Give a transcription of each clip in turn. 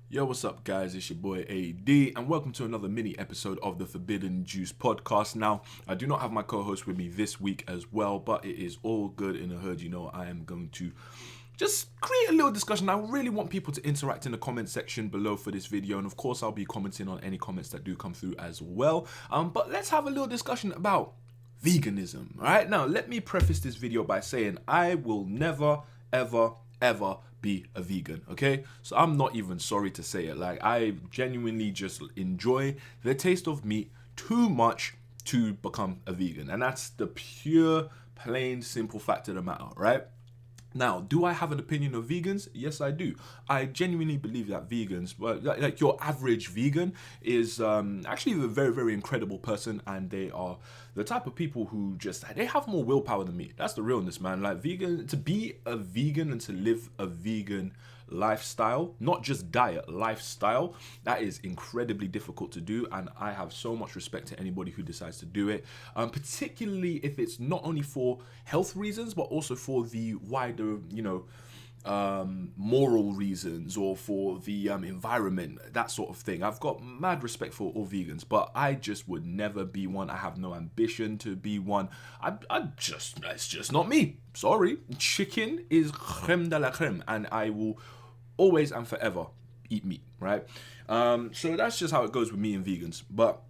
Yo, what's up, guys? It's your boy AD, and welcome to another mini episode of the Forbidden Juice podcast. Now, I do not have my co-host with me this week as well, but it is all good in the hood. You know, I am going to just create a little discussion. I really want people to interact in the comment section below for this video, and of course, I'll be commenting on any comments that do come through as well. But let's have a little discussion about veganism. All right, now let me preface this video by saying I will never, ever be a vegan, okay? So I'm not even sorry to say it. Like, I genuinely just enjoy the taste of meat too much to become a vegan, and that's the pure, plain, simple fact of the matter, right? Now, do I have an opinion of vegans? Yes, I do. I genuinely believe that vegans, well, like your average vegan, is actually a very, very incredible person, and they are the type of people who they have more willpower than me. That's the realness, man. Like, to be a vegan and to live a vegan lifestyle, not just diet, lifestyle, that is incredibly difficult to do, and I have so much respect to anybody who decides to do it, particularly if it's not only for health reasons but also for the wider, moral reasons, or for the environment, that sort of thing. I've got mad respect for all vegans, but I just would never be one. I have no ambition to be one. It's just not me. Sorry. Chicken is creme de la creme, and I will always and forever eat meat, right? So that's just how it goes with me and vegans. But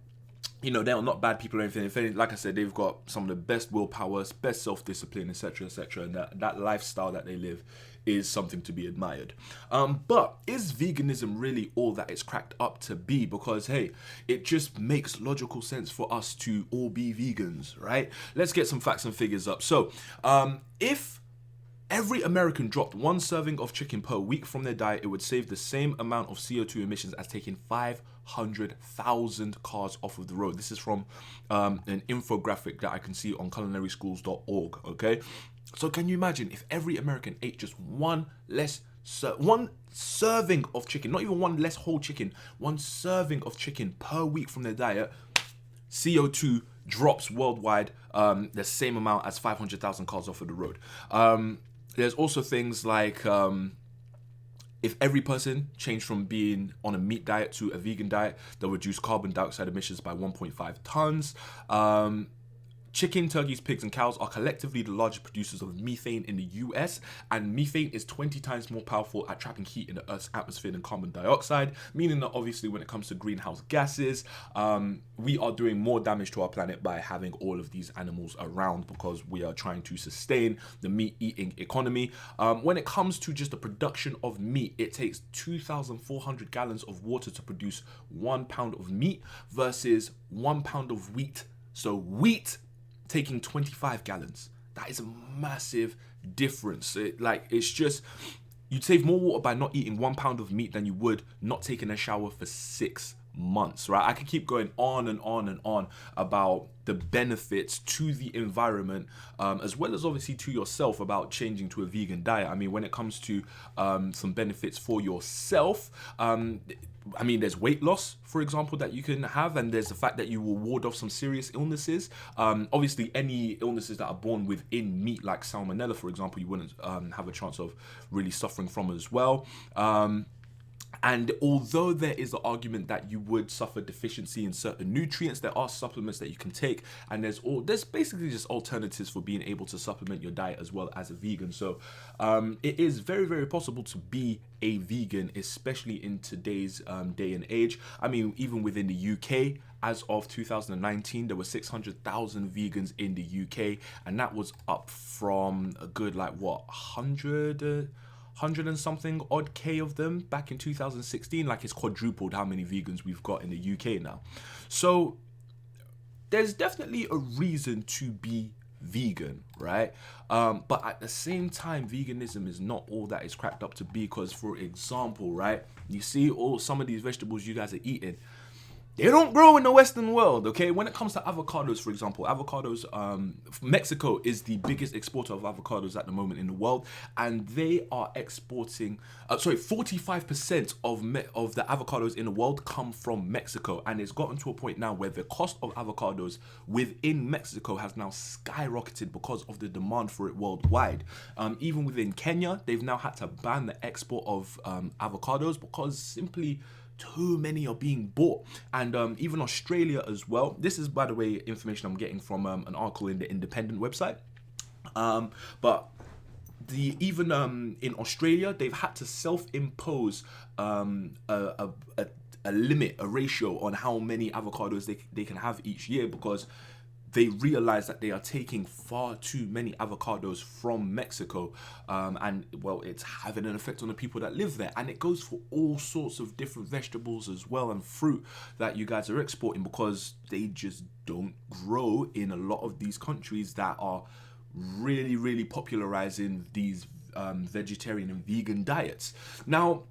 they're not bad people or anything. If anything, like I said, they've got some of the best willpower, best self-discipline, etc., etc., and that lifestyle that they live is something to be admired. But is veganism really all that it's cracked up to be? Because, hey, it just makes logical sense for us to all be vegans, right? Let's get some facts and figures up. So, if every American dropped one serving of chicken per week from their diet, it would save the same amount of CO2 emissions as taking 500,000 cars off of the road. This is from an infographic that I can see on culinaryschools.org, okay? So can you imagine if every American ate just one serving of chicken, not even one less whole chicken, one serving of chicken per week from their diet, CO2 drops worldwide the same amount as 500,000 cars off of the road. There's also things like if every person changed from being on a meat diet to a vegan diet, they'll reduce carbon dioxide emissions by 1.5 tons. Chicken, turkeys, pigs, and cows are collectively the largest producers of methane in the US, and methane is 20 times more powerful at trapping heat in the Earth's atmosphere than carbon dioxide, meaning that obviously when it comes to greenhouse gases, we are doing more damage to our planet by having all of these animals around, because we are trying to sustain the meat-eating economy. When it comes to just the production of meat, it takes 2,400 gallons of water to produce 1 pound of meat versus 1 pound of wheat. So wheat taking 25 gallons. That is a massive difference. It's just, you'd save more water by not eating 1 pound of meat than you would not taking a shower for 6 months, right? I could keep going on and on and on about the benefits to the environment, as well as obviously to yourself, about changing to a vegan diet. I mean, when it comes to some benefits for yourself, there's weight loss, for example, that you can have, and there's the fact that you will ward off some serious illnesses. Obviously, any illnesses that are born within meat, like salmonella, for example, you wouldn't have a chance of really suffering from as well. And although there is the argument that you would suffer deficiency in certain nutrients, there are supplements that you can take, and there's basically just alternatives for being able to supplement your diet as well as a vegan. So it is very, very possible to be a vegan, especially in today's day and age. I mean, even within the UK, as of 2019, there were 600,000 vegans in the UK, and that was up from a good 100 and something odd K of them back in 2016. Like, it's quadrupled how many vegans we've got in the UK now. So there's definitely a reason to be vegan, right? But at the same time, veganism is not all that it's cracked up to be, because, for example, right, you see some of these vegetables you guys are eating, they don't grow in the Western world, okay? When it comes to avocados, for example, Mexico is the biggest exporter of avocados at the moment in the world, and they are exporting, 45% of the avocados in the world come from Mexico, and it's gotten to a point now where the cost of avocados within Mexico has now skyrocketed because of the demand for it worldwide. Even within Kenya, they've now had to ban the export of avocados because simply too many are being bought. And even Australia as well. This is, by the way, information I'm getting from an article in the Independent website. But even in Australia, they've had to self-impose a limit, a ratio on how many avocados they can have each year, because they realize that they are taking far too many avocados from Mexico, and well, it's having an effect on the people that live there. And it goes for all sorts of different vegetables as well, and fruit that you guys are exporting, because they just don't grow in a lot of these countries that are really, really popularizing these vegetarian and vegan diets. Now,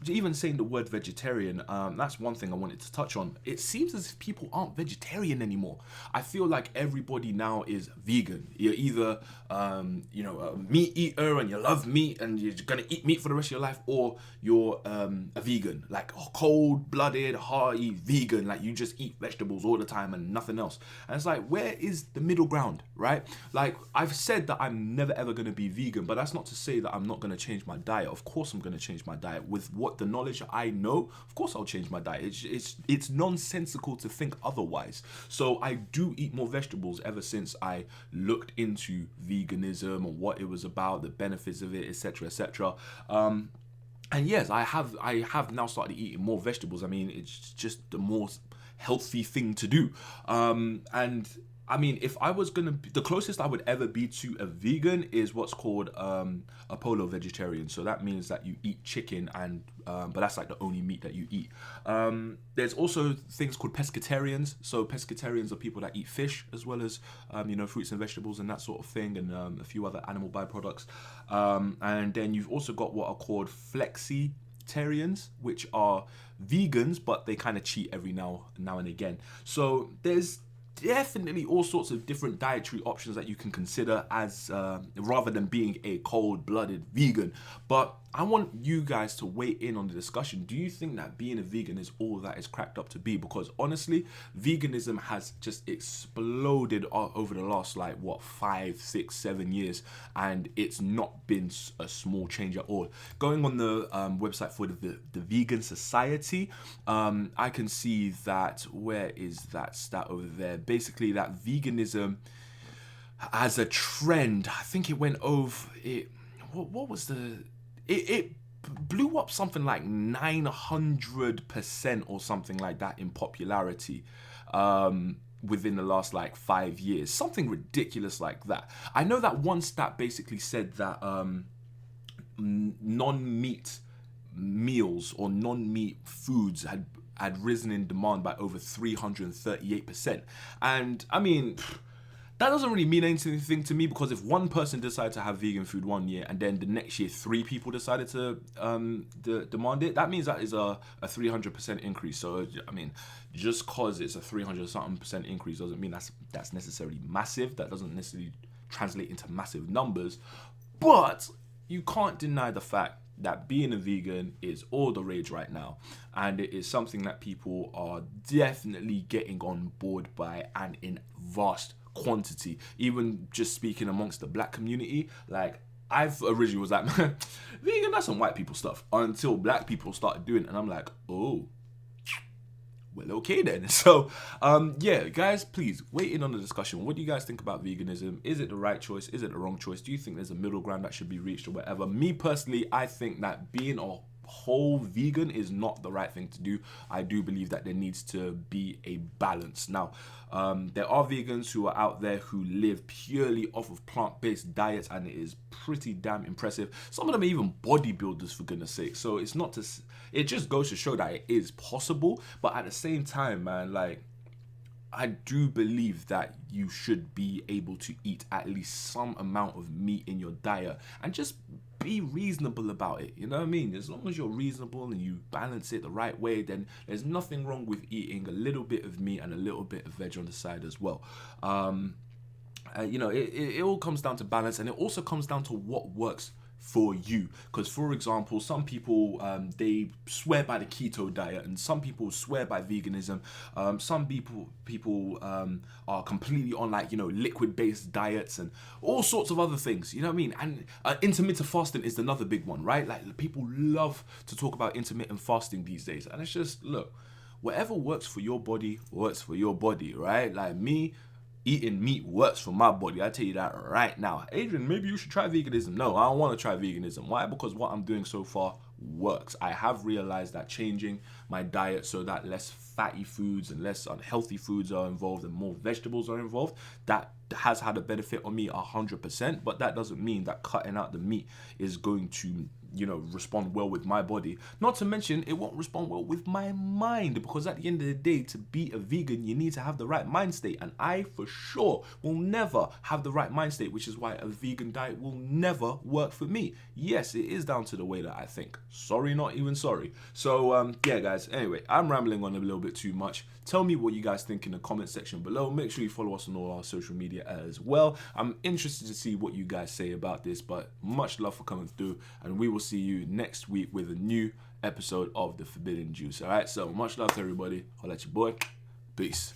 even saying the word vegetarian, that's one thing I wanted to touch on. It seems as if people aren't vegetarian anymore. I feel like everybody now is vegan. You're either, a meat eater and you love meat and you're gonna eat meat for the rest of your life, or you're a vegan, like a cold-blooded, hearty vegan, like you just eat vegetables all the time and nothing else. And it's like, where is the middle ground, right? Like, I've said that I'm never ever gonna be vegan, but that's not to say that I'm not gonna change my diet. Of course I'm gonna change my diet with what the knowledge I know. Of course I'll change my diet. It's nonsensical to think otherwise. So I do eat more vegetables ever since I looked into veganism and what it was about, the benefits of it, etc., etc. And yes, I have now started eating more vegetables. I mean, it's just the more healthy thing to do. And I mean, if I was gonna be, the closest I would ever be to a vegan is what's called a polo vegetarian. So that means that you eat chicken, and but that's like the only meat that you eat. There's also things called pescatarians. So pescatarians are people that eat fish as well as fruits and vegetables and that sort of thing, and a few other animal byproducts. And then you've also got what are called flexitarians, which are vegans, but they kind of cheat every now and again. So there's definitely all sorts of different dietary options that you can consider as rather than being a cold-blooded vegan. But I want you guys to weigh in on the discussion. Do you think that being a vegan is all that it's cracked up to be? Because honestly, veganism has just exploded over the last 5, 6, 7 years, and it's not been a small change at all. Going on the website for the Vegan Society, I can see that, where is that stat over there? Basically, that veganism as a trend, I think it went over it. What was the? It blew up something like 900% or something like that in popularity within the last 5 years. Something ridiculous like that. I know that one stat basically said that non-meat meals or non-meat foods had risen in demand by over 338%. And I mean, that doesn't really mean anything to me, because if one person decided to have vegan food one year and then the next year 3 people decided to demand it, that means that is a 300% increase. So I mean, just cause it's a 300-something% increase doesn't mean that's necessarily massive. That doesn't necessarily translate into massive numbers. But you can't deny the fact that being a vegan is all the rage right now, and it is something that people are definitely getting on board by, and in vast quantity. Even just speaking amongst the black community, I've originally was like, man, vegan, that's some white people stuff, until black people started doing it, and I'm like, oh, well, okay then. So yeah, guys, please weigh in on the discussion. What do you guys think about veganism? Is it the right choice? Is it the wrong choice? Do you think there's a middle ground that should be reached or whatever? Me personally, I think that being a whole vegan is not the right thing to do. I do believe that there needs to be a balance. Now, there are vegans who are out there who live purely off of plant-based diets, and it is pretty damn impressive. Some of them are even bodybuilders, for goodness sake. So it's not to, it just goes to show that it is possible. But at the same time, man, I do believe that you should be able to eat at least some amount of meat in your diet, and just be reasonable about it. You know what I mean? As long as you're reasonable and you balance it the right way, then there's nothing wrong with eating a little bit of meat and a little bit of veg on the side as well. You know, it all comes down to balance, and it also comes down to what works for you. Because, for example, some people they swear by the keto diet, and some people swear by veganism. Some people are completely on, like, you know, liquid based diets and all sorts of other things. You know what I mean? And intermittent fasting is another big one, right? Like, people love to talk about intermittent fasting these days, and it's just, look, whatever works for your body works for your body, right? Like me, eating meat works for my body. I tell you that right now. Adrian, maybe you should try veganism. No, I don't want to try veganism. Why? Because what I'm doing so far works. I have realized that changing my diet so that less fatty foods and less unhealthy foods are involved and more vegetables are involved, that has had a benefit on me 100%. But that doesn't mean that cutting out the meat is going to, you know, respond well with my body. Not to mention, it won't respond well with my mind, because at the end of the day, to be a vegan, you need to have the right mind state, and I for sure will never have the right mind state, which is why a vegan diet will never work for me. Yes, it is down to the way that I think. Sorry, not even sorry. So yeah, guys, anyway, I'm rambling on a little bit too much. Tell me what you guys think in the comment section below. Make sure you follow us on all our social media as well. I'm interested to see what you guys say about this, but much love for coming through, and we will see you next week with a new episode of The Forbidden Juice. All right, so much love to everybody. I'll let you boy. Peace.